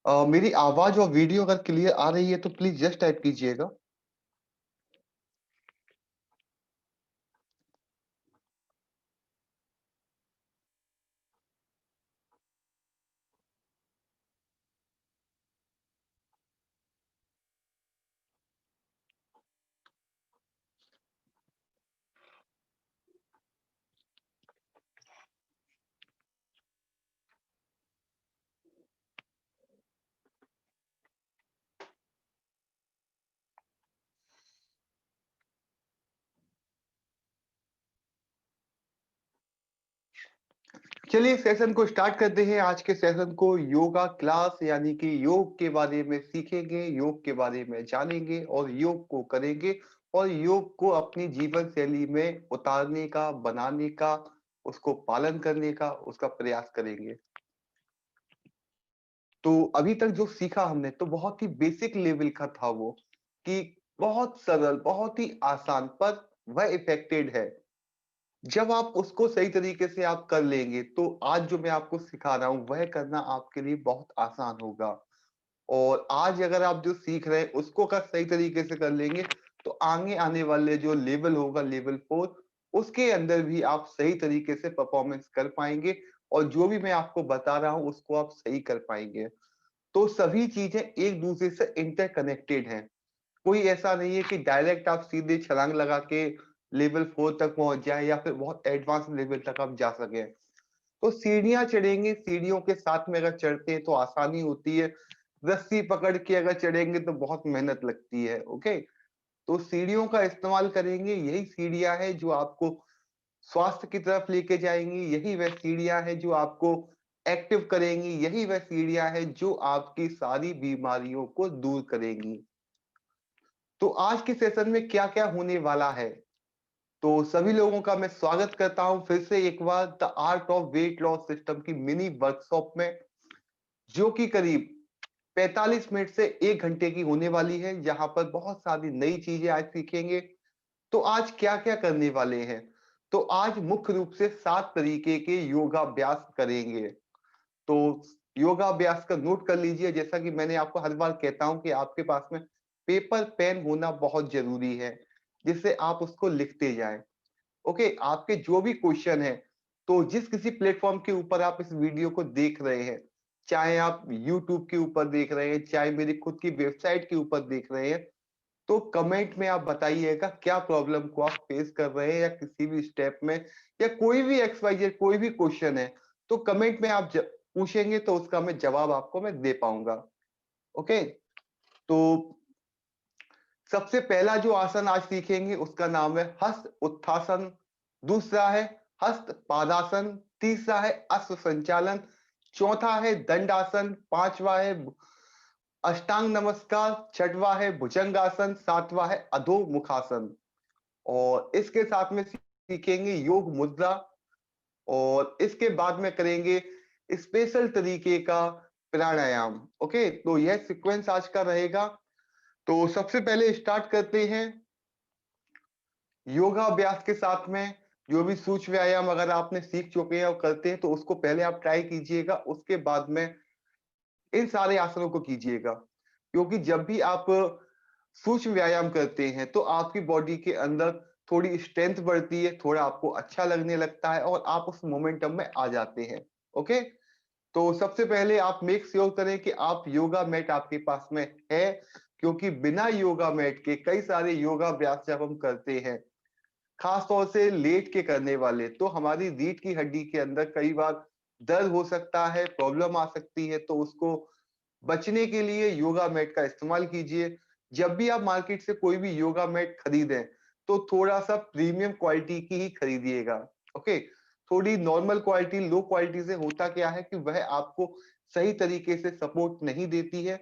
मेरी आवाज और वीडियो अगर क्लियर आ रही है तो प्लीज जस्ट टाइप कीजिएगा। चलिए सेशन को स्टार्ट करते हैं। आज के सेशन को योगा क्लास यानी कि योग के बारे में सीखेंगे, योग के बारे में जानेंगे और योग को करेंगे और योग को अपनी जीवन शैली में उतारने का, बनाने का, उसको पालन करने का, उसका प्रयास करेंगे। तो अभी तक जो सीखा हमने तो बहुत ही बेसिक लेवल का था वो, कि बहुत सरल, बहुत ही आसान, पर वह इफेक्टेड है। जब आप उसको सही तरीके से आप कर लेंगे तो आज जो मैं आपको सिखा रहा हूं वह करना आपके लिए बहुत आसान होगा। और आज अगर आप जो सीख रहे हैं उसको अगर सही तरीके से कर लेंगे तो आगे आने वाले जो लेवल होगा, लेवल 4, उसके अंदर भी आप सही तरीके से परफॉर्मेंस कर पाएंगे और जो भी मैं आपको बता रहा हूं उसको आप सही कर पाएंगे। तो सभी चीजें एक दूसरे से इंटरकनेक्टेड हैं। कोई ऐसा नहीं है कि डायरेक्ट आप सीधे छलांग लगा के लेवल 4 तक पहुंच जाए या फिर बहुत एडवांस लेवल तक आप जा सके। तो सीढ़ियां चढ़ेंगे, सीढ़ियों के साथ में अगर चढ़ते हैं तो आसानी होती है, रस्सी पकड़ के अगर चढ़ेंगे तो बहुत मेहनत लगती है। ओके, तो सीढ़ियों का इस्तेमाल करेंगे। यही सीढ़ियां हैं जो आपको स्वास्थ्य की तरफ लेके जाएंगी, यही वह सीढ़ियां हैं जो आपको एक्टिव करेंगी, यही वह सीढ़ियां हैं जो आपकी सारी बीमारियों को दूर करेंगी। तो आज के सेशन में क्या क्या होने वाला है, तो सभी लोगों का मैं स्वागत करता हूं फिर से एक बार the art of weight loss system की मिनी वर्कशॉप में, जो कि करीब 45 मिनट से 1 घंटे की होने वाली है। यहाँ पर बहुत सारी नई चीजें आज सीखेंगे। तो आज क्या क्या करने वाले हैं, तो आज मुख्य रूप से 7 तरीके के योगाभ्यास करेंगे। तो योगाभ्यास का नोट कर लीजिए। जैसा कि मैंने आपको हर बार कहता हूं कि आपके पास में पेपर पेन होना बहुत जरूरी है, जिससे आप उसको लिखते जाएं। ओके, आपके जो भी क्वेश्चन है, तो जिस किसी प्लेटफॉर्म के ऊपर आप इस वीडियो को देख रहे हैं, चाहे आप यूट्यूब के ऊपर देख रहे हैं, चाहे मेरी खुद की वेबसाइट के ऊपर देख रहे हैं, तो कमेंट में आप बताइएगा क्या प्रॉब्लम को आप फेस कर रहे हैं या किसी भी स्टेप में, या कोई भी XYZ कोई भी क्वेश्चन है तो कमेंट में आप पूछेंगे तो उसका मैं जवाब आपको मैं दे पाऊंगा। ओके, तो सबसे पहला जो आसन आज सीखेंगे उसका नाम है हस्त उत्थासन, दूसरा है हस्त पादासन, तीसरा है अश्व संचालन, चौथा है दंडासन, पांचवा है अष्टांग नमस्कार, छठवा है भुजंगासन, सातवां है अधोमुखासन। और इसके साथ में सीखेंगे योग मुद्रा, और इसके बाद में करेंगे स्पेशल तरीके का प्राणायाम। ओके, तो यह सीक्वेंस आज का रहेगा। तो सबसे पहले स्टार्ट करते हैं योगाभ्यास के साथ में। जो भी सूक्ष्म व्यायाम अगर आपने सीख चुके हैं और करते हैं तो उसको पहले आप ट्राई कीजिएगा, उसके बाद में इन सारे आसनों को कीजिएगा। क्योंकि जब भी आप सूक्ष्म व्यायाम करते हैं तो आपकी बॉडी के अंदर थोड़ी स्ट्रेंथ बढ़ती है, थोड़ा आपको अच्छा लगने लगता है और आप उस मोमेंटम में आ जाते हैं। ओके, तो सबसे पहले आप मेक श्योर करें कि आप योगा मैट आपके पास में है, क्योंकि बिना योगा मैट के कई सारे योगाभ्यास जब हम करते हैं, खास तौर से लेट के करने वाले, तो हमारी रीढ़ की हड्डी के अंदर कई बार दर्द हो सकता है, प्रॉब्लम आ सकती है। तो उसको बचने के लिए योगा मैट का इस्तेमाल कीजिए। जब भी आप मार्केट से कोई भी योगा मैट खरीदें तो थोड़ा सा प्रीमियम क्वालिटी की ही खरीदिएगा। ओके, थोड़ी नॉर्मल क्वालिटी, लो क्वालिटी से होता क्या है कि वह आपको सही तरीके से सपोर्ट नहीं देती है,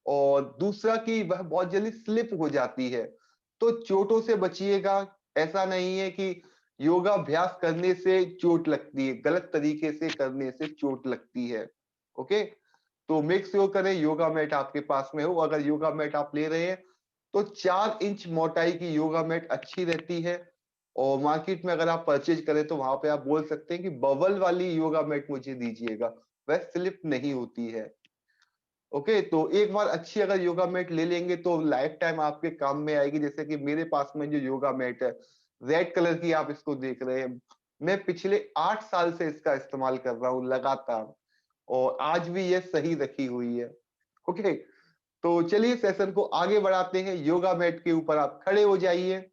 और दूसरा कि वह बहुत जल्दी स्लिप हो जाती है। तो चोटों से बचिएगा। ऐसा नहीं है कि योगाभ्यास करने से चोट लगती है, गलत तरीके से करने से चोट लगती है। ओके, तो मेक श्योर करें योगा मैट आपके पास में हो। अगर योगा मैट आप ले रहे हैं तो 4 इंच मोटाई की योगा मैट अच्छी रहती है। और मार्केट में अगर आप परचेज करें तो वहां पे आप बोल सकते हैं कि बबल वाली योगा मैट मुझे दीजिएगा, वह स्लिप नहीं होती है। ओके, तो एक बार अच्छी अगर योगा मैट ले लेंगे तो लाइफ टाइम आपके काम में आएगी। जैसे कि मेरे पास में जो योगा मैट है, रेड कलर की आप इसको देख रहे हैं, मैं पिछले 8 साल से इसका इस्तेमाल कर रहा हूँ लगातार, और आज भी ये सही रखी हुई है। ओके, तो चलिए सेशन को आगे बढ़ाते हैं। योगा मैट के ऊपर आप खड़े हो जाइए।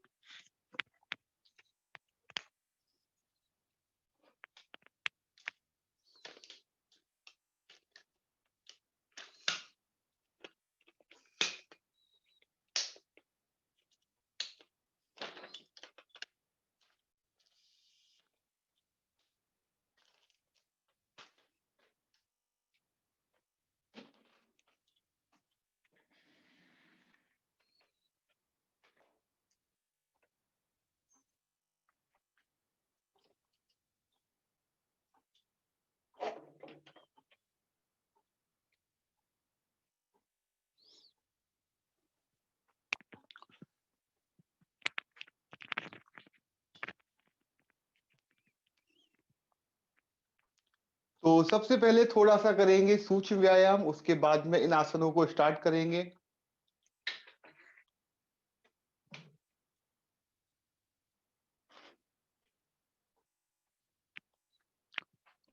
तो सबसे पहले थोड़ा सा करेंगे सूक्ष्म व्यायाम, उसके बाद में इन आसनों को स्टार्ट करेंगे।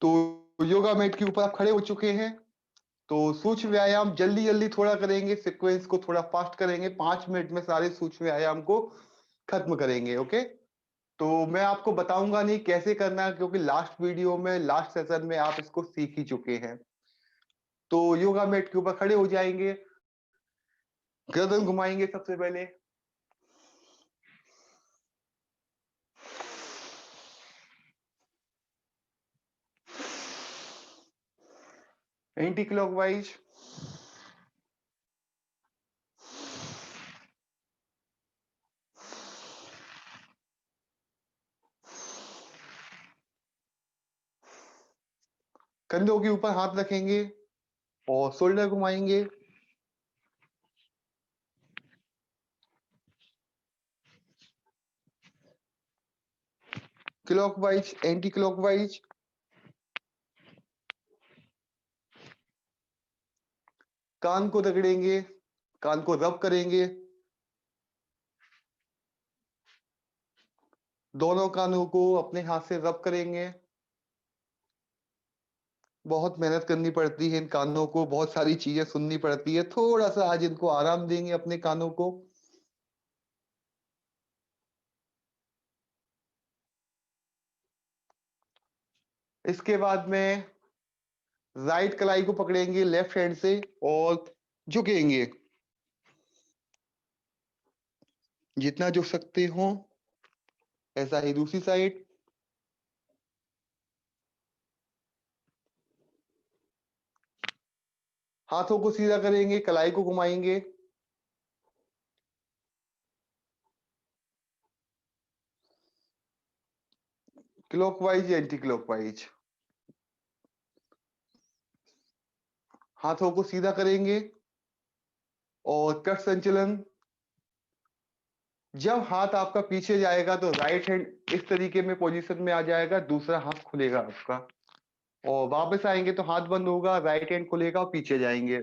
तो योगा मैट के ऊपर आप खड़े हो चुके हैं। तो सूक्ष्म व्यायाम जल्दी जल्दी थोड़ा करेंगे, सीक्वेंस को थोड़ा फास्ट करेंगे, 5 मिनट में सारे सूक्ष्म व्यायाम को खत्म करेंगे। ओके, तो मैं आपको बताऊंगा नहीं कैसे करना है, क्योंकि लास्ट वीडियो में, लास्ट सेशन में आप इसको सीख ही चुके हैं। तो योगा मैट के ऊपर खड़े हो जाएंगे, गर्दन घुमाएंगे सबसे पहले, एंटी क्लॉकवाइज, कंधों के ऊपर हाथ रखेंगे और शोल्डर घुमाएंगे। क्लॉकवाइज, एंटी क्लॉकवाइज, कान को रगड़ेंगे, कान को रब करेंगे, दोनों कानों को अपने हाथ से रब करेंगे। बहुत मेहनत करनी पड़ती है इन कानों को, बहुत सारी चीजें सुननी पड़ती है, थोड़ा सा आज इनको आराम देंगे अपने कानों को। इसके बाद में राइट कलाई को पकड़ेंगे लेफ्ट हैंड से और झुकेंगे, जितना झुक सकते हो। ऐसा ही दूसरी साइड। हाथों को सीधा करेंगे, कलाई को घुमाएंगे, क्लॉकवाइज या एंटी क्लॉकवाइज। हाथों को सीधा करेंगे और कट संचलन। जब हाथ आपका पीछे जाएगा तो राइट हैंड इस तरीके में पोजीशन में आ जाएगा, दूसरा हाथ खुलेगा आपका, और वापस आएंगे तो हाथ बंद होगा, राइट हैंड खुलेगा और पीछे जाएंगे।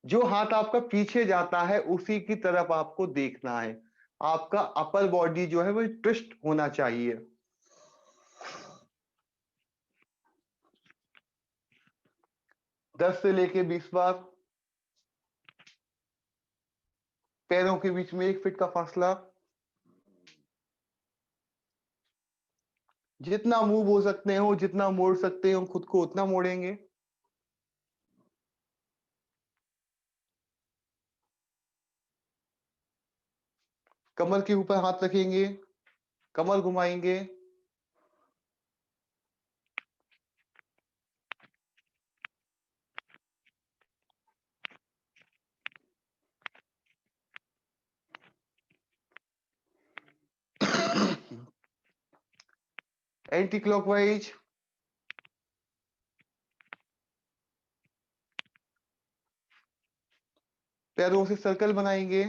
जो हाथ आपका पीछे जाता है उसी की तरफ आपको देखना है। आपका अपर बॉडी जो है वो ट्विस्ट होना चाहिए। दस से लेके 20 बार। पैरों के बीच में 1 फीट का फासला। जितना मूव हो सकते हो, जितना मोड़ सकते हो खुद को उतना मोड़ेंगे। कमर के ऊपर हाथ रखेंगे, कमर घुमाएंगे, एंटी क्लॉकवाइज, पैरों से सर्कल बनाएंगे,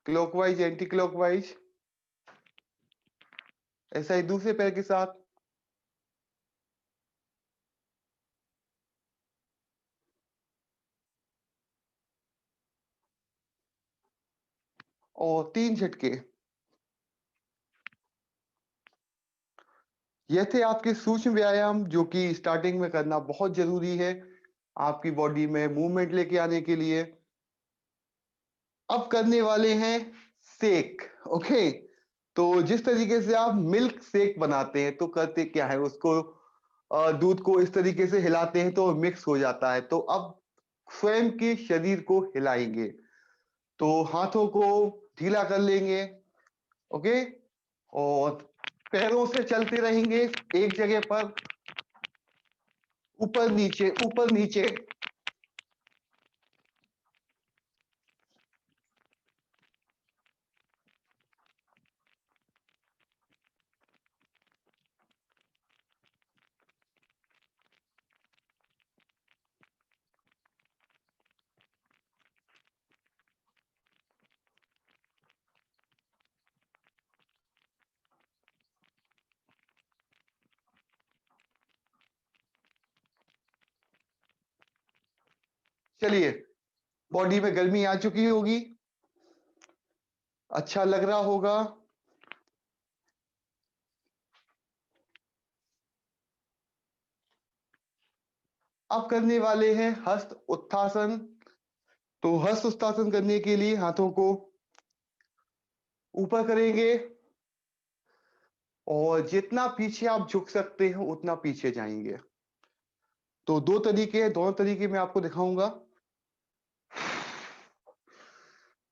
क्लॉकवाइज एंटी क्लॉकवाइज। ऐसा ही दूसरे पैर के साथ। और 3 झटके। ये थे आपके सूक्ष्म व्यायाम जो कि स्टार्टिंग में करना बहुत जरूरी है आपकी बॉडी में मूवमेंट लेके आने के लिए। अब करने वाले हैं शेक। ओके, तो जिस तरीके से आप मिल्क शेक बनाते हैं तो करते क्या है, उसको दूध को इस तरीके से हिलाते हैं तो मिक्स हो जाता है। तो अब स्वयं के शरीर को हिलाएंगे, तो हाथों को ढीला कर लेंगे। ओके, और पैरों से चलते रहेंगे एक जगह पर, ऊपर नीचे ऊपर नीचे। चलिए, बॉडी में गर्मी आ चुकी होगी, अच्छा लग रहा होगा। अब करने वाले हैं हस्त उत्थासन। तो हस्त उत्थासन करने के लिए हाथों को ऊपर करेंगे और जितना पीछे आप झुक सकते हो उतना पीछे जाएंगे। तो दो तरीके हैं, दोनों तरीके मैं आपको दिखाऊंगा।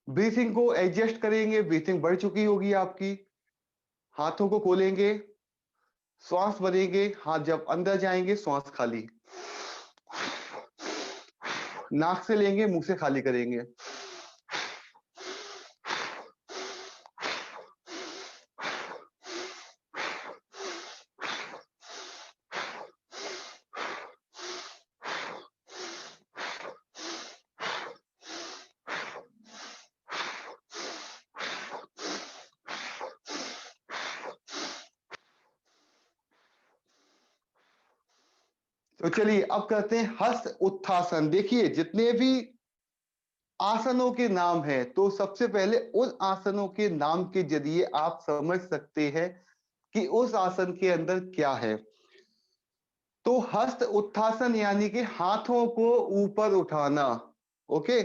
ब्रीथिंग को एडजस्ट करेंगे, ब्रीथिंग बढ़ चुकी होगी आपकी। हाथों को खोलेंगे, श्वास भरेंगे, हाथ जब अंदर जाएंगे श्वास खाली, नाक से लेंगे मुंह से खाली करेंगे। तो चलिए अब करते हैं हस्त उत्थासन। देखिए जितने भी आसनों के नाम हैं तो सबसे पहले उन आसनों के नाम के जरिए आप समझ सकते हैं कि उस आसन के अंदर क्या है। तो हस्त उत्थासन यानी कि हाथों को ऊपर उठाना। ओके,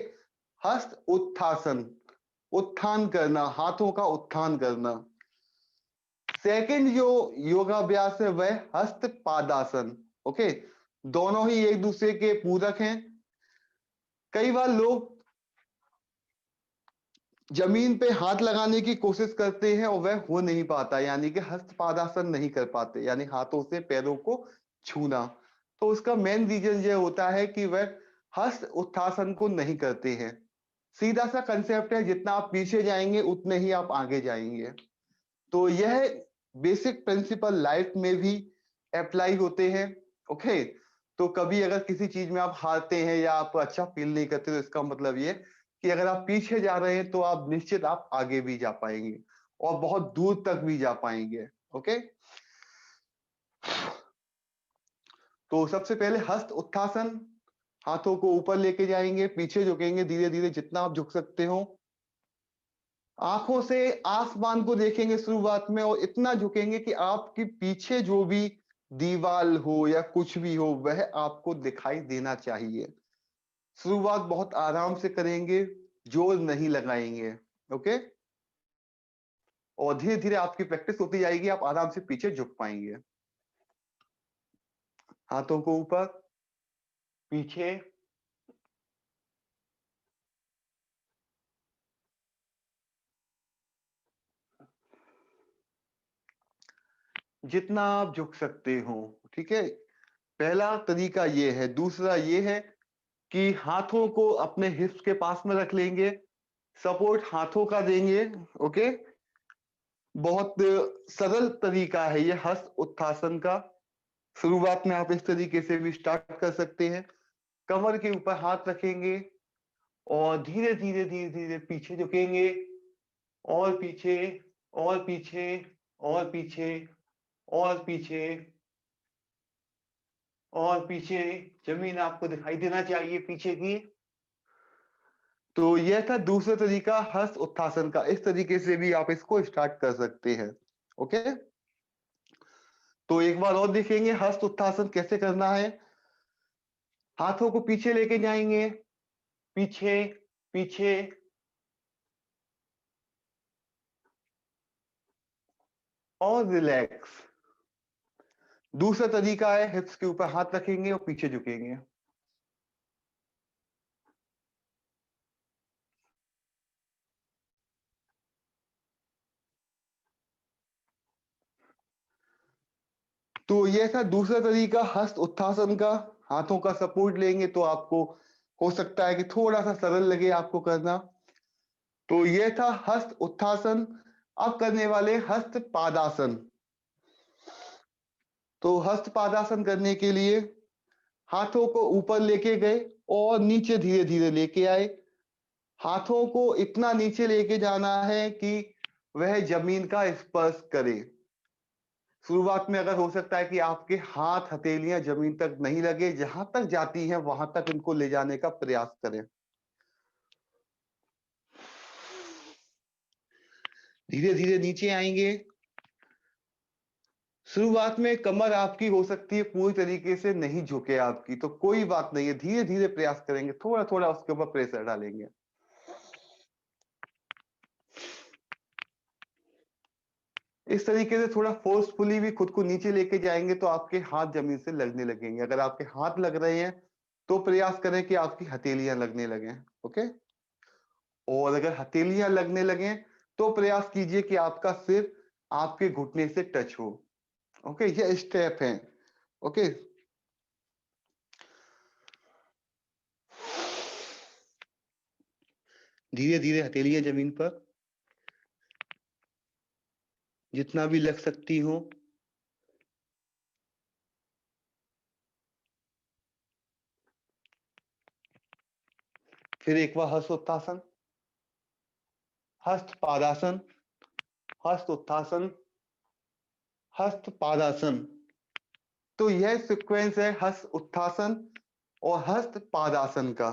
हस्त उत्थासन, उत्थान करना, हाथों का उत्थान करना। सेकंड जो योगाभ्यास है वह हस्त पादासन। ओके, दोनों ही एक दूसरे के पूरक हैं। कई बार लोग जमीन पे हाथ लगाने की कोशिश करते हैं और वह हो नहीं पाता, यानी कि हस्त पादासन नहीं कर पाते, यानी हाथों से पैरों को छूना। तो उसका मेन रीजन यह होता है कि वह हस्त उत्थासन को नहीं करते हैं। सीधा सा कंसेप्ट है, जितना आप पीछे जाएंगे उतने ही आप आगे जाएंगे। तो यह बेसिक प्रिंसिपल लाइफ में भी अप्लाई होते हैं। ओके, तो कभी अगर किसी चीज में आप हारते हैं या आप अच्छा फील नहीं करते तो इसका मतलब ये कि अगर आप पीछे जा रहे हैं तो आप निश्चित आप आगे भी जा पाएंगे और बहुत दूर तक भी जा पाएंगे। ओके, तो सबसे पहले हस्त उत्थासन, हाथों को ऊपर लेके जाएंगे, पीछे झुकेंगे धीरे धीरे जितना आप झुक सकते हो। आंखों से आसमान को देखेंगे शुरुआत में और इतना झुकेंगे कि आपके पीछे जो भी दीवार हो या कुछ भी हो वह आपको दिखाई देना चाहिए। शुरुआत बहुत आराम से करेंगे, जोर नहीं लगाएंगे। ओके, और धीरे धीरे आपकी प्रैक्टिस होती जाएगी, आप आराम से पीछे झुक पाएंगे। हाथों को ऊपर, पीछे, जितना आप झुक सकते हो। ठीक है, पहला तरीका ये है। दूसरा ये है कि हाथों को अपने हिप्स के पास में रख लेंगे, सपोर्ट हाथों का देंगे। ओके, बहुत सरल तरीका है ये हस्त उत्थासन का। शुरुआत में आप इस तरीके से भी स्टार्ट कर सकते हैं। कमर के ऊपर हाथ रखेंगे और धीरे धीरे धीरे धीरे पीछे झुकेंगे, और पीछे, और पीछे, और पीछे, और पीछे, और पीछे। जमीन आपको दिखाई देना चाहिए पीछे की। तो यह था दूसरा तरीका हस्त उत्थासन का। इस तरीके से भी आप इसको स्टार्ट कर सकते हैं। ओके, तो एक बार और देखेंगे हस्त उत्थासन कैसे करना है। हाथों को पीछे लेके जाएंगे, पीछे, पीछे, और रिलैक्स। दूसरा तरीका है हिप्स के ऊपर हाथ रखेंगे और पीछे झुकेंगे। तो यह था दूसरा तरीका हस्त उत्थासन का। हाथों का सपोर्ट लेंगे तो आपको हो सकता है कि थोड़ा सा सरल लगे आपको करना। तो यह था हस्त उत्थासन। अब करने वाले हस्त पादासन। तो हस्त पादासन करने के लिए हाथों को ऊपर लेके गए और नीचे धीरे धीरे लेके आए। हाथों को इतना नीचे लेके जाना है कि वह जमीन का स्पर्श करे। शुरुआत में अगर हो सकता है कि आपके हाथ हथेलियां जमीन तक नहीं लगे, जहां तक जाती हैं वहां तक इनको ले जाने का प्रयास करें। धीरे धीरे नीचे आएंगे। शुरुआत में कमर आपकी हो सकती है पूरी तरीके से नहीं झुके आपकी, तो कोई बात नहीं है, धीरे धीरे प्रयास करेंगे, थोड़ा थोड़ा उसके ऊपर प्रेशर डालेंगे। इस तरीके से थोड़ा फोर्सफुली भी खुद को नीचे लेके जाएंगे तो आपके हाथ जमीन से लगने लगेंगे। अगर आपके हाथ लग रहे हैं तो प्रयास करें कि आपकी हथेलियां लगने लगे। ओके, और अगर हथेलियां लगने लगे तो प्रयास कीजिए कि आपका सिर आपके घुटने से टच हो। ओके, ये स्टेप है। ओके, धीरे धीरे हथेलियां जमीन पर जितना भी लग सकती हो। फिर एक बार हस्त उत्थासन, हस्त पादासन, हस्त उत्थासन, हस्त पादासन। तो यह सीक्वेंस है हस्त उत्थासन और हस्त पादासन का।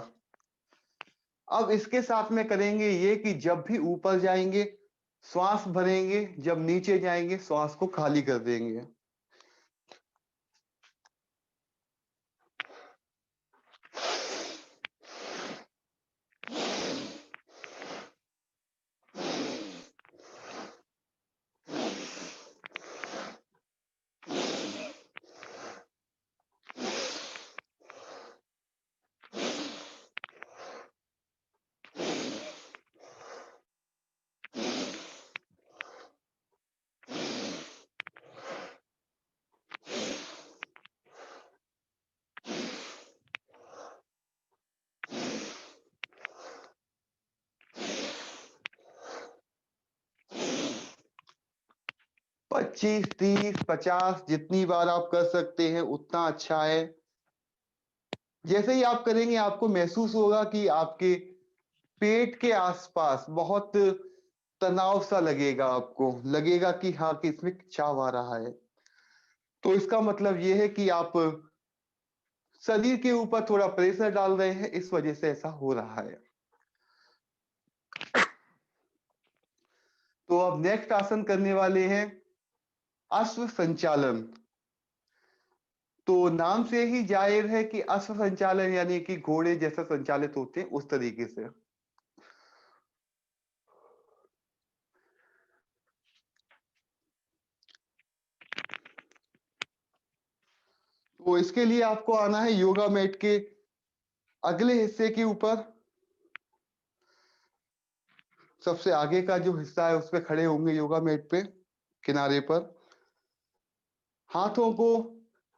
अब इसके साथ में करेंगे ये कि जब भी ऊपर जाएंगे श्वास भरेंगे, जब नीचे जाएंगे श्वास को खाली कर देंगे। पच्चीस, 30, 50 जितनी बार आप कर सकते हैं उतना अच्छा है। जैसे ही आप करेंगे आपको महसूस होगा कि आपके पेट के आसपास बहुत तनाव सा लगेगा, आपको लगेगा कि हाँ कि इसमें खिंचाव आ रहा है। तो इसका मतलब ये है कि आप शरीर के ऊपर थोड़ा प्रेशर डाल रहे हैं, इस वजह से ऐसा हो रहा है। तो अब नेक्स्ट आसन करने वाले हैं अश्व संचालन। तो नाम से ही जाहिर है कि अश्व संचालन यानी कि घोड़े जैसा संचालित होते हैं उस तरीके से। तो इसके लिए आपको आना है योगा मैट के अगले हिस्से के ऊपर। सबसे आगे का जो हिस्सा है उस पे खड़े होंगे योगा मैट पे किनारे पर। हाथों को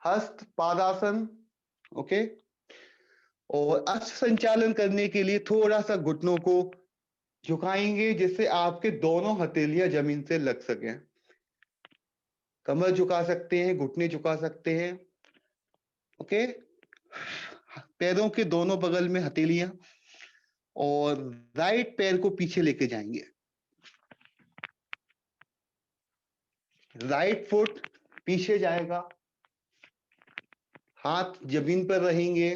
हस्त पादासन। ओके, और अश्व संचालन करने के लिए थोड़ा सा घुटनों को झुकाएंगे जिससे आपके दोनों हथेलियां जमीन से लग सकें। कमर झुका सकते हैं, घुटने झुका सकते हैं। ओके, पैरों के दोनों बगल में हथेलियां, और राइट पैर को पीछे लेके जाएंगे। राइट फुट पीछे जाएगा, हाथ जमीन पर रहेंगे,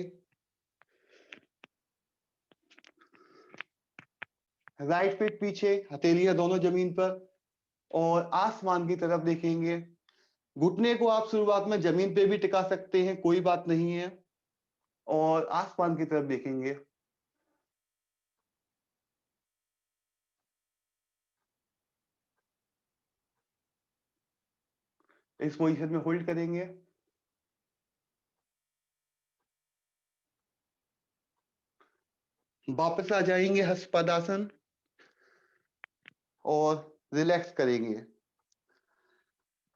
राइट फीट पीछे, हथेलियां दोनों जमीन पर, और आसमान की तरफ देखेंगे। घुटने को आप शुरुआत में जमीन पे भी टिका सकते हैं, कोई बात नहीं है, और आसमान की तरफ देखेंगे। इस पोजीशन में होल्ड करेंगे। वापस आ जाएंगे हस्तपदासन और रिलैक्स करेंगे।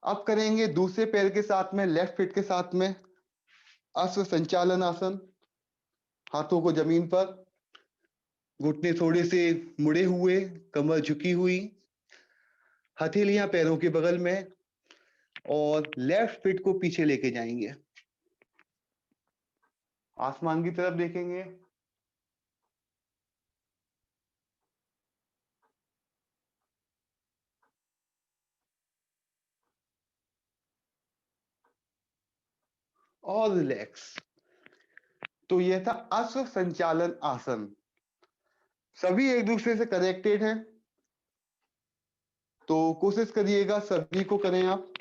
अब करेंगे दूसरे पैर के साथ में, लेफ्ट फीट के साथ में अश्व संचालन आसन। हाथों को जमीन पर, घुटने थोड़े से मुड़े हुए, कमर झुकी हुई, हथेलियां पैरों के बगल में, और लेफ्ट फीट को पीछे लेके जाएंगे। आसमान की तरफ देखेंगे। और रिलैक्स। तो यह था अश्व संचालन आसन। सभी एक दूसरे से कनेक्टेड हैं, तो कोशिश करिएगा सभी को करें आप।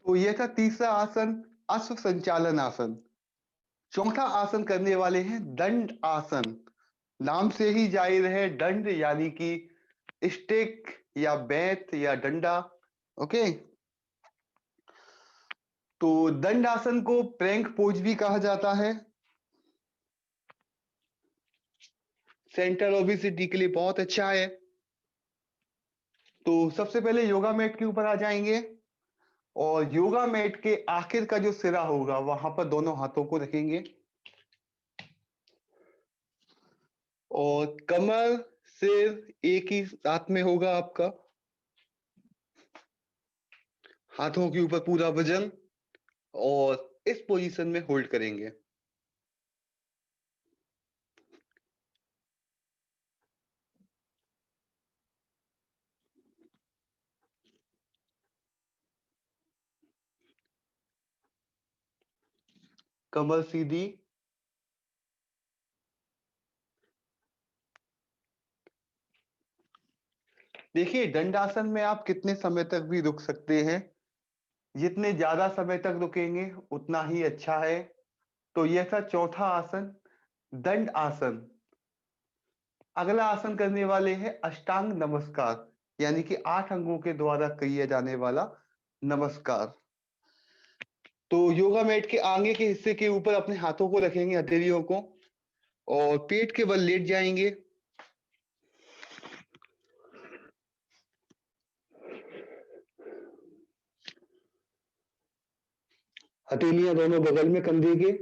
तो यह था तीसरा आसन, अश्व संचालन आसन। चौथा आसन करने वाले हैं दंड आसन। नाम से ही जाहिर है, दंड यानी कि स्टिक या बेंत या डंडा। ओके, तो दंड आसन को प्लैंक पोज भी कहा जाता है। सेंट्रल ओबेसिटी के लिए बहुत अच्छा है। तो सबसे पहले योगा मैट के ऊपर आ जाएंगे, और योगा मैट के आखिर का जो सिरा होगा वहां पर दोनों हाथों को रखेंगे, और कमर सिर एक ही साथ में होगा आपका। हाथों के ऊपर पूरा वजन, और इस पोजीशन में होल्ड करेंगे। कमर सीधी। देखिए, दंडासन में आप कितने समय तक भी रुक सकते हैं। जितने ज्यादा समय तक रुकेंगे उतना ही अच्छा है। तो यह था चौथा आसन, दंड आसन। अगला आसन करने वाले हैं अष्टांग नमस्कार, यानी कि 8 अंगों के द्वारा किया जाने वाला नमस्कार। तो योगा मैट के आगे के हिस्से के ऊपर अपने हाथों को रखेंगे, हथेलियों को, और पेट के बल लेट जाएंगे। हथेलियां दोनों बगल में कंधे के,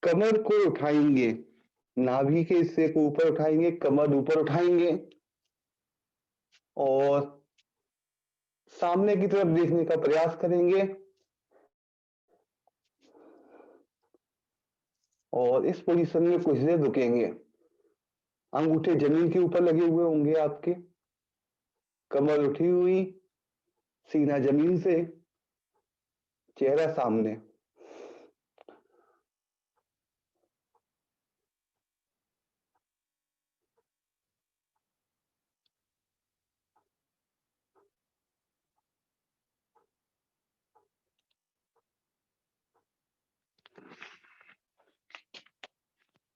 कमर को उठाएंगे, नाभि के हिस्से को ऊपर उठाएंगे, कमर ऊपर उठाएंगे, और सामने की तरफ देखने का प्रयास करेंगे, और इस पोजीशन में कुछ देर रुकेंगे। अंगूठे जमीन के ऊपर लगे हुए होंगे आपके, कमर उठी हुई, सीना जमीन से, चेहरा सामने।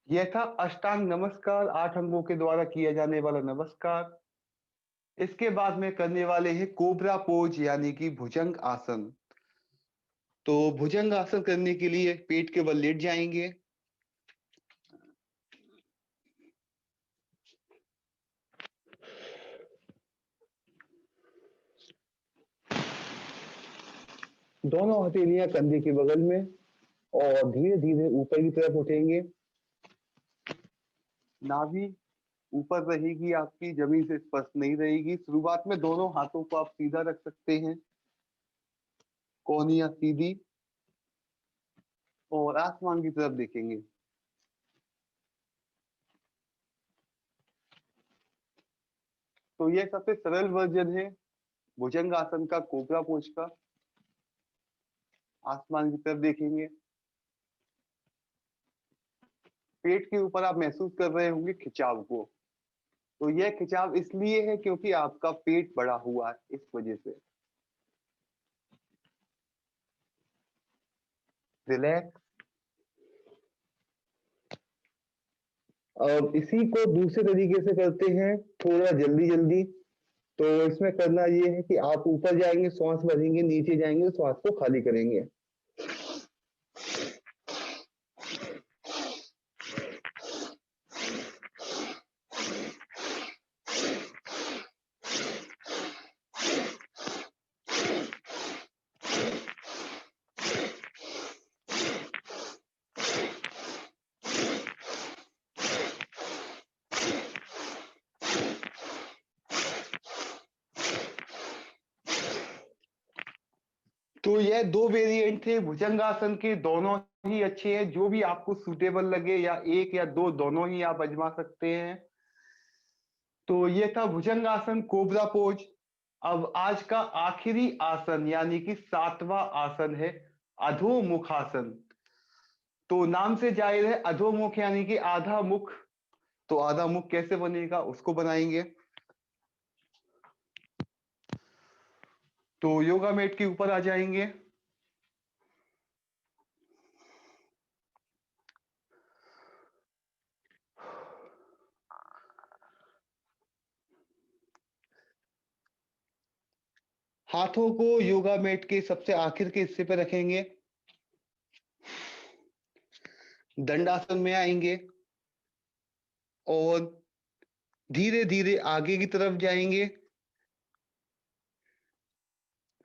यह था अष्टांग नमस्कार, 8 अंगों के द्वारा किया जाने वाला नमस्कार। इसके बाद में करने वाले हैं कोबरा पोज, यानी कि भुजंग आसन। तो भुजंग आसन करने के लिए पेट के बल लेट जाएंगे, दोनों हथेलियां कंधे के बगल में और धीरे धीरे ऊपर की तरफ उठेंगे। नाभि ऊपर रहेगी आपकी, जमीन से स्पर्श नहीं रहेगी। शुरुआत में दोनों हाथों को आप सीधा रख सकते हैं, कोहनियां सीधी, और आसमान की तरफ देखेंगे। तो ये सबसे सरल वर्जन है भुजंग आसन का, कोबरा पोज का। आसमान की तरफ देखेंगे। पेट के ऊपर आप महसूस कर रहे होंगे खिंचाव को। तो यह खिंचाव इसलिए है क्योंकि आपका पेट बड़ा हुआ है, इस वजह से। रिलैक्स। अब इसी को दूसरे तरीके से करते हैं, थोड़ा जल्दी जल्दी। तो इसमें करना ये है कि आप ऊपर जाएंगे, श्वास भरेंगे, नीचे जाएंगे, श्वास को खाली करेंगे। तो यह दो वेरिएंट थे भुजंगासन के, दोनों ही अच्छे हैं। जो भी आपको सूटेबल लगे, या एक या दो, दोनों ही आप आजमा सकते हैं। तो ये था भुजंगासन, कोबरा पोज। अब आज का आखिरी आसन यानी कि 7वां आसन है अधोमुखासन। तो नाम से जाहिर है अधोमुख यानी कि आधा मुख। तो आधा मुख कैसे बनेगा उसको बनाएंगे। तो योगा मैट के ऊपर आ जाएंगे। हाथों को योगा मैट के सबसे आखिर के हिस्से पे रखेंगे। दंडासन में आएंगे और धीरे धीरे आगे की तरफ जाएंगे।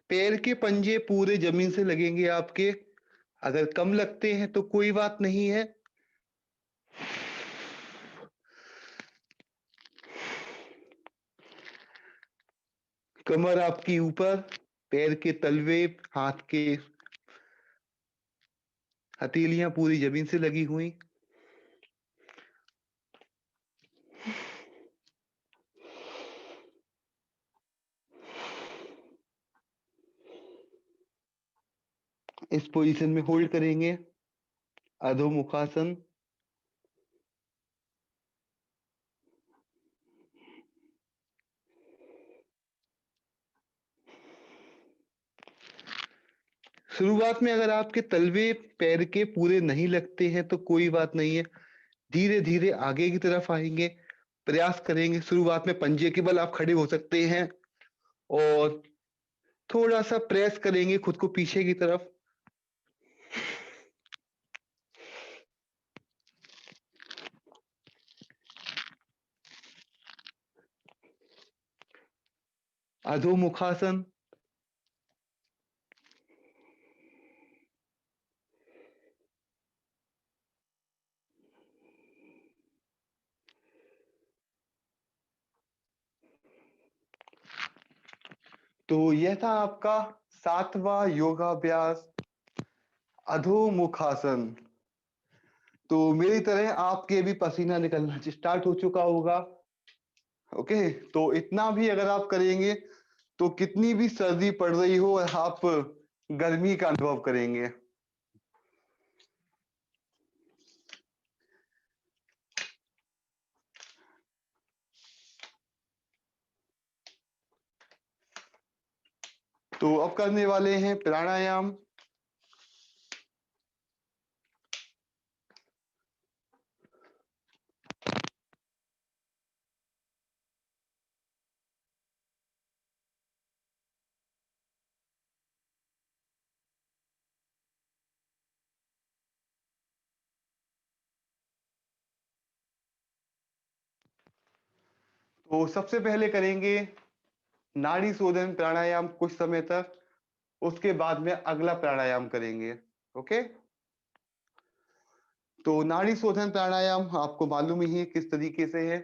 पैर के पंजे पूरे जमीन से लगेंगे आपके। अगर कम लगते हैं तो कोई बात नहीं है। कमर आपकी ऊपर, पैर के तलवे, हाथ के हथेलियां पूरी जमीन से लगी हुई। इस पोजीशन में होल्ड करेंगे अधोमुखासन। शुरुआत में अगर आपके तलवे पैर के पूरे नहीं लगते हैं तो कोई बात नहीं है। धीरे धीरे आगे की तरफ आएंगे, प्रयास करेंगे। शुरुआत में पंजे के बल आप खड़े हो सकते हैं और थोड़ा सा प्रेस करेंगे खुद को पीछे की तरफ। अधोमुखासन। तो यह था आपका 7वां योगाभ्यास अधोमुखासन। तो मेरी तरह आपके भी पसीना निकलना स्टार्ट हो चुका होगा। ओके, तो इतना भी अगर आप करेंगे तो कितनी भी सर्दी पड़ रही हो आप गर्मी का अनुभव करेंगे। तो अब करने वाले हैं प्राणायाम। तो सबसे पहले करेंगे नाड़ी शोधन प्राणायाम कुछ समय तक। उसके बाद में अगला प्राणायाम करेंगे। ओके, तो नाड़ी शोधन प्राणायाम आपको मालूम ही है किस तरीके से है।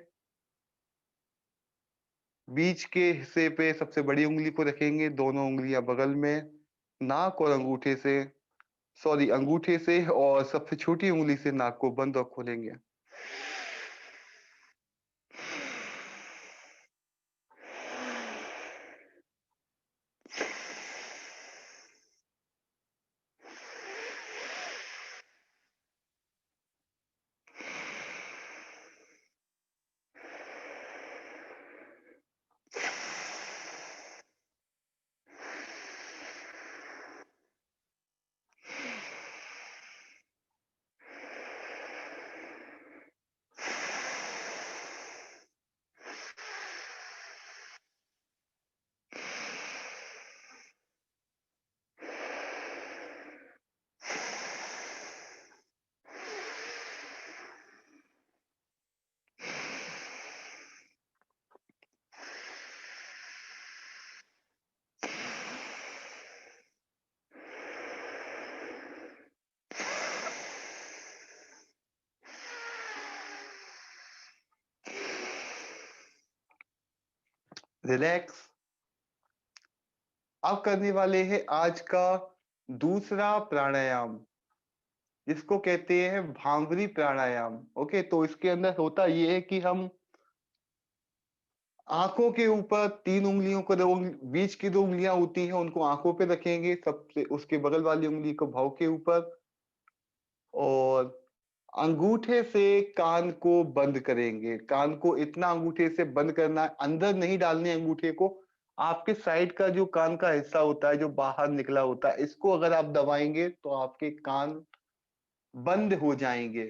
बीच के हिस्से पे सबसे बड़ी उंगली को रखेंगे, दोनों उंगलियां बगल में, नाक और अंगूठे से, सॉरी अंगूठे से और सबसे छोटी उंगली से नाक को बंद और खोलेंगे। रिलैक्स। अब करने वाले हैं आज का दूसरा प्राणायाम, जिसको कहते हैं भांगरी प्राणायाम। ओके, तो इसके अंदर होता ये है कि हम आंखों के ऊपर 3 उंगलियों को, बीच की 2 उंगलियां होती हैं उनको आंखों पे रखेंगे, सबसे उसके बगल वाली उंगली को भौं के ऊपर, और अंगूठे से कान को बंद करेंगे। कान को इतना अंगूठे से बंद करना है, अंदर नहीं डालने अंगूठे को। आपके साइड का जो कान का हिस्सा होता है जो बाहर निकला होता है, इसको अगर आप दबाएंगे तो आपके कान बंद हो जाएंगे।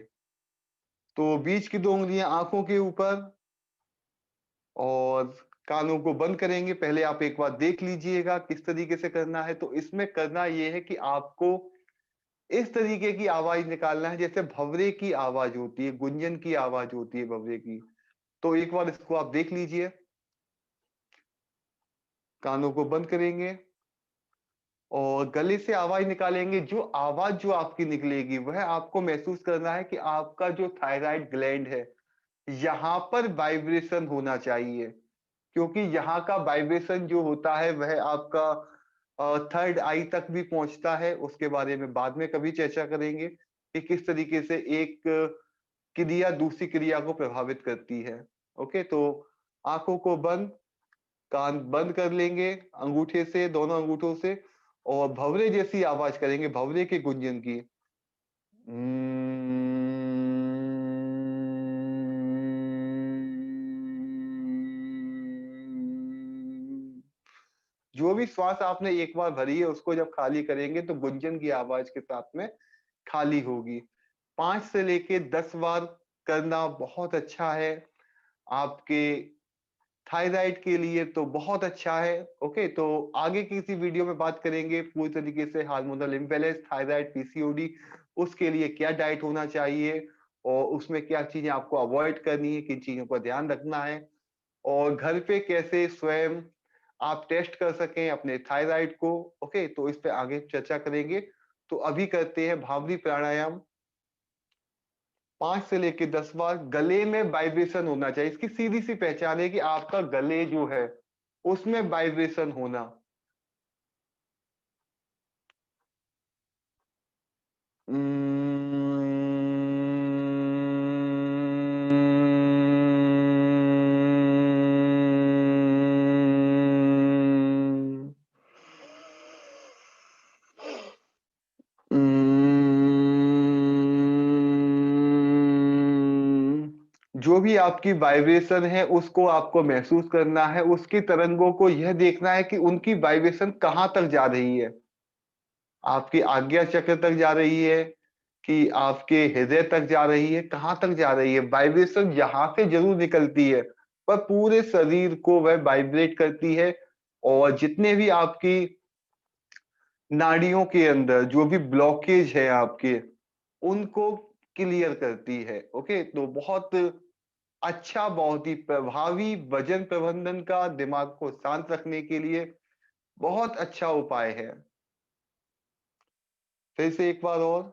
तो बीच की 2 उंगलियां आंखों के ऊपर और कानों को बंद करेंगे। पहले आप एक बार देख लीजिएगा किस तरीके से करना है। तो इसमें करना यह है कि आपको इस तरीके की आवाज निकालना है जैसे भंवरे की आवाज होती है, गुंजन की आवाज होती है भंवरे की। तो एक बार इसको आप देख लीजिए। कानों को बंद करेंगे और गले से आवाज निकालेंगे। जो आवाज जो आपकी निकलेगी वह आपको महसूस करना है कि आपका जो थायराइड ग्लैंड है यहाँ पर वाइब्रेशन होना चाहिए, क्योंकि यहाँ का वाइब्रेशन जो होता है वह आपका थर्ड आई तक भी पहुंचता है। उसके बारे में बाद में कभी चर्चा करेंगे कि किस तरीके से एक क्रिया दूसरी क्रिया को प्रभावित करती है। ओके, तो आंखों को बंद, कान बंद कर लेंगे अंगूठे से, दोनों अंगूठों से, और भंवरे जैसी आवाज करेंगे, भंवरे के गुंजन की। जो भी श्वास आपने एक बार भरी है उसको जब खाली करेंगे तो गुंजन की आवाज के साथ में खाली होगी। 5 से लेके 10 बार करना बहुत अच्छा है आपके थायराइड के लिए, तो बहुत अच्छा है। ओके, तो आगे किसी वीडियो में बात करेंगे पूरी तरीके से हार्मोनल इम्बैलेंस, थायराइड, पीसीओडी, उसके लिए क्या डाइट होना चाहिए और उसमें क्या चीजें आपको अवॉइड करनी है, किन चीजों का ध्यान रखना है, और घर पे कैसे स्वयं आप टेस्ट कर सकें अपने थायराइड को। ओके, तो इस पे आगे चर्चा करेंगे। तो अभी करते हैं भावरी प्राणायाम। 5 से लेके 10 बार। गले में वाइब्रेशन होना चाहिए, इसकी सीधी सी पहचान है कि आपका गले जो है उसमें वाइब्रेशन होना। जो भी आपकी वाइब्रेशन है उसको आपको महसूस करना है, उसकी तरंगों को यह देखना है कि उनकी वाइब्रेशन कहाँ तक जा रही है। आपकी आज्ञा चक्र तक जा रही है कि आपके हृदय तक जा रही है, कहाँ तक जा रही है। वाइब्रेशन यहाँ से जरूर निकलती है पर पूरे शरीर को वह वाइब्रेट करती है, और जितने भी आपकी नाड़ियों के अंदर जो भी ब्लॉकेज है आपके, उनको क्लियर करती है। ओके, तो बहुत अच्छा, बहुत ही प्रभावी वजन प्रबंधन का, दिमाग को शांत रखने के लिए बहुत अच्छा उपाय है। फिर से एक बार और।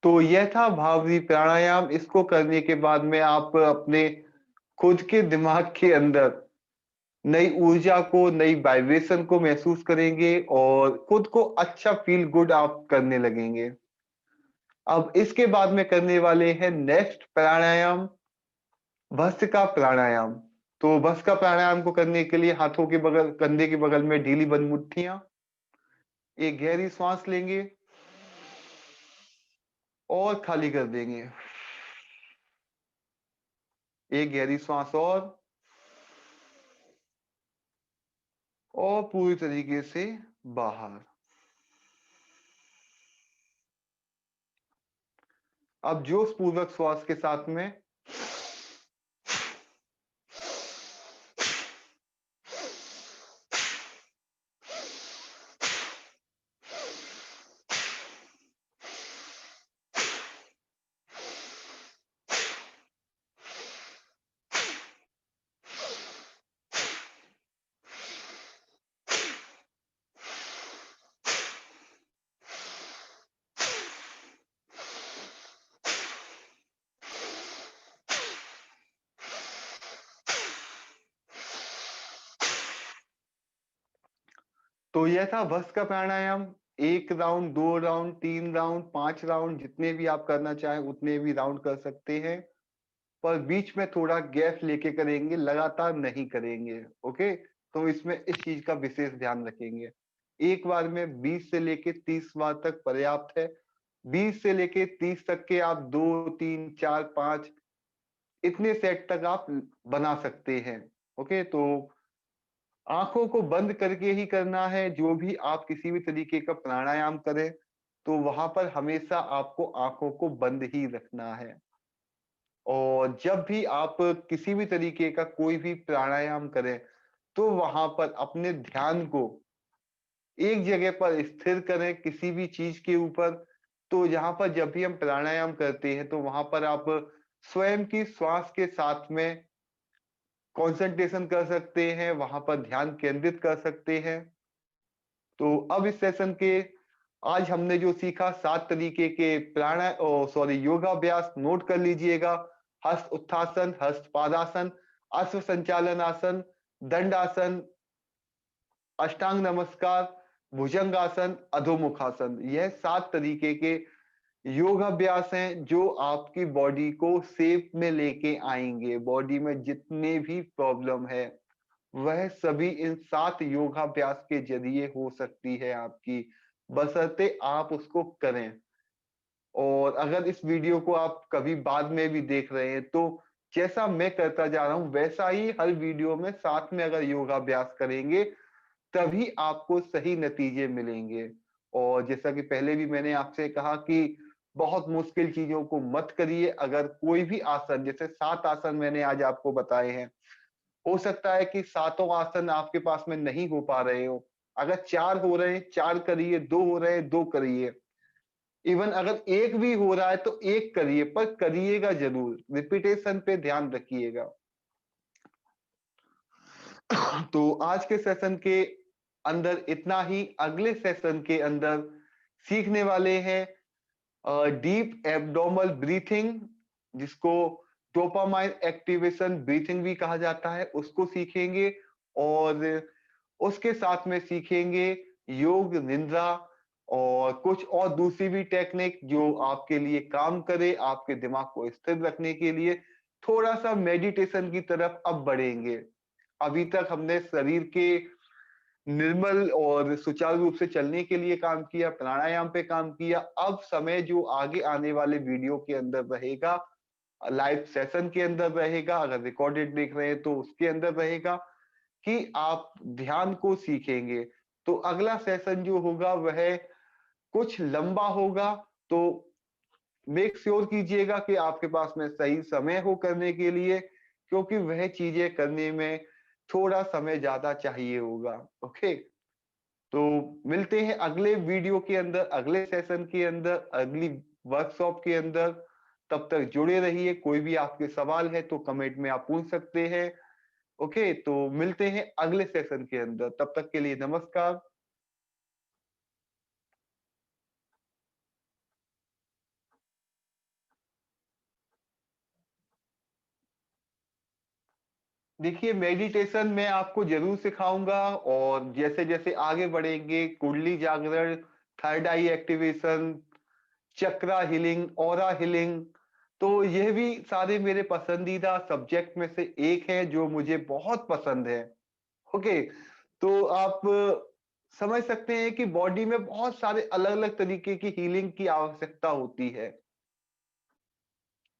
तो यह था भावरी प्राणायाम। इसको करने के बाद में आप अपने खुद के दिमाग के अंदर नई ऊर्जा को, नई वाइब्रेशन को महसूस करेंगे और खुद को अच्छा फील गुड आप करने लगेंगे। अब इसके बाद में करने वाले हैं नेक्स्ट प्राणायाम, भस्त्रिका प्राणायाम। तो भस्त्रिका प्राणायाम को करने के लिए हाथों के बगल, कंधे के बगल में ढीली बंद मुट्ठियां, एक गहरी सांस लेंगे और खाली कर देंगे। एक गहरी सांस और पूरी तरीके से बाहर। अब जोश पूर्वक श्वास के साथ में तो यह था भस्त्रिका का प्राणायाम। 1 राउंड, 2 राउंड, 3 राउंड, 5 राउंड, जितने भी आप करना चाहें उतने भी राउंड कर सकते हैं, पर बीच में थोड़ा गैप लेके करेंगे, लगातार नहीं करेंगे। ओके, तो इसमें इस चीज का विशेष ध्यान रखेंगे। एक बार में 20 से लेके 30 बार तक पर्याप्त है। 20 से लेके 30 तक के आप 2, 3, 4, 5 इतने सेट तक आप बना सकते हैं। ओके, तो आंखों को बंद करके ही करना है। जो भी आप किसी भी तरीके का प्राणायाम करें तो वहां पर हमेशा आपको आंखों को बंद ही रखना है। और जब भी आप किसी भी तरीके का कोई भी प्राणायाम करें तो वहां पर अपने ध्यान को एक जगह पर स्थिर करें, किसी भी चीज के ऊपर। तो यहाँ पर जब भी हम प्राणायाम करते हैं तो वहां पर आप स्वयं की श्वास के साथ में कंसंट्रेशन कर सकते हैं, वहां पर ध्यान केंद्रित कर सकते हैं। तो अब इस सेशन के आज हमने जो सीखा 7 तरीके के योगाभ्यास नोट कर लीजिएगा। हस्त उत्थासन, हस्त पादासन, अश्व संचालन आसन, दंडासन, अष्टांग नमस्कार, भुजंगासन, अधोमुखासन। यह 7 तरीके के योगाभ्यास हैं जो आपकी बॉडी को शेप में लेके आएंगे। बॉडी में जितने भी प्रॉब्लम है वह सभी इन 7 योगाभ्यास के जरिए हो सकती है आपकी, बशर्ते आप उसको करें। और अगर इस वीडियो को आप कभी बाद में भी देख रहे हैं तो जैसा मैं करता जा रहा हूं वैसा ही हर वीडियो में साथ में अगर योगाभ्यास करेंगे तभी आपको सही नतीजे मिलेंगे। और जैसा कि पहले भी मैंने आपसे कहा कि बहुत मुश्किल चीजों को मत करिए। अगर कोई भी आसन, जैसे 7 आसन मैंने आज आपको बताए हैं, हो सकता है कि सातों आसन आपके पास में नहीं हो पा रहे हो। अगर 4 हो रहे हैं 4 करिए, 2 हो रहे हैं 2 करिए। इवन अगर एक भी हो रहा है तो एक करिए, पर करिएगा जरूर, रिपीटेशन पे ध्यान रखिएगा। तो आज के सेशन के अंदर इतना ही। अगले सेशन के अंदर सीखने वाले हैं डीप एब्डोमल ब्रीथिंग, जिसको डोपामाइन एक्टिवेशन ब्रीथिंग भी कहा जाता है, उसको सीखेंगे। और उसके साथ में सीखेंगे योग निद्रा और कुछ और दूसरी भी टेक्निक जो आपके लिए काम करे, आपके दिमाग को स्थिर रखने के लिए। थोड़ा सा मेडिटेशन की तरफ अब बढ़ेंगे। अभी तक हमने शरीर के निर्मल और सुचारू रूप से चलने के लिए काम किया, प्राणायाम पे काम किया। अब समय जो आगे आने वाले वीडियो के अंदर रहेगा, लाइव सेशन के अंदर रहेगा, अगर रिकॉर्डेड देख रहे हैं तो उसके अंदर रहेगा कि आप ध्यान को सीखेंगे। तो अगला सेशन जो होगा वह कुछ लंबा होगा, तो मेक श्योर कीजिएगा कि आपके पास में सही समय हो करने के लिए, क्योंकि वह चीजें करने में थोड़ा समय ज्यादा चाहिए होगा। ओके, तो मिलते हैं अगले वीडियो के अंदर, अगले सेशन के अंदर, अगली वर्कशॉप के अंदर। तब तक जुड़े रहिए। कोई भी आपके सवाल है तो कमेंट में आप पूछ सकते हैं। ओके, तो मिलते हैं अगले सेशन के अंदर। तब तक के लिए नमस्कार। देखिए, मेडिटेशन मैं आपको जरूर सिखाऊंगा, और जैसे जैसे आगे बढ़ेंगे, कुंडली जागरण, थर्ड आई एक्टिवेशन, चक्रा हीलिंग, ऑरा हीलिंग, तो यह भी सारे मेरे पसंदीदा सब्जेक्ट में से एक है जो मुझे बहुत पसंद है। ओके, तो आप समझ सकते हैं कि बॉडी में बहुत सारे अलग अलग तरीके की हीलिंग की आवश्यकता होती है।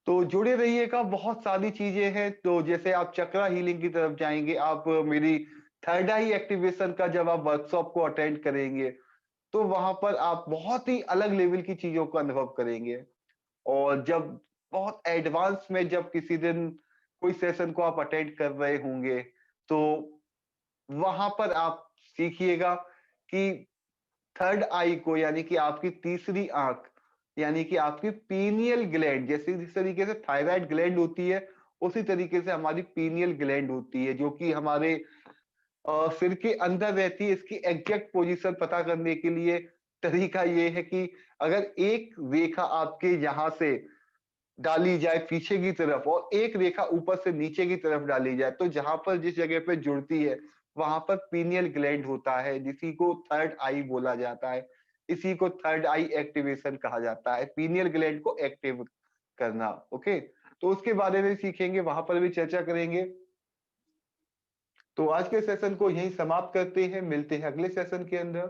तो जुड़े रहिएगा, बहुत सारी चीजें हैं। तो जैसे आप चक्रा हीलिंग की तरफ जाएंगे, आप मेरी थर्ड आई एक्टिवेशन का जब आप वर्कशॉप को अटेंड करेंगे, तो वहां पर आप बहुत ही अलग लेवल की चीजों का अनुभव करेंगे। और जब बहुत एडवांस में जब किसी दिन कोई सेशन को आप अटेंड कर रहे होंगे, तो वहां पर आप सीखिएगा कि थर्ड आई को, यानी कि आपकी तीसरी आंख, यानी कि आपकी पीनियल ग्लैंड, जैसे जिस तरीके से थायराइड ग्लैंड होती है, उसी तरीके से हमारी पीनियल ग्लैंड होती है, जो कि हमारे सिर के अंदर रहती है। इसकी एग्जैक्ट पोजीशन पता करने के लिए तरीका ये है कि अगर एक रेखा आपके यहाँ से डाली जाए पीछे की तरफ, और एक रेखा ऊपर से नीचे की तरफ डाली जाए, तो जहां पर जिस जगह पे जुड़ती है वहां पर पीनियल ग्लैंड होता है, जिसी को थर्ड आई बोला जाता है। इसी को थर्ड आई एक्टिवेशन कहा जाता है, पीनियल ग्लैंड को एक्टिव करना। ओके, तो उसके बारे में सीखेंगे, वहां पर भी चर्चा करेंगे। तो आज के सेशन को यहीं समाप्त करते हैं, मिलते हैं अगले सेशन के अंदर।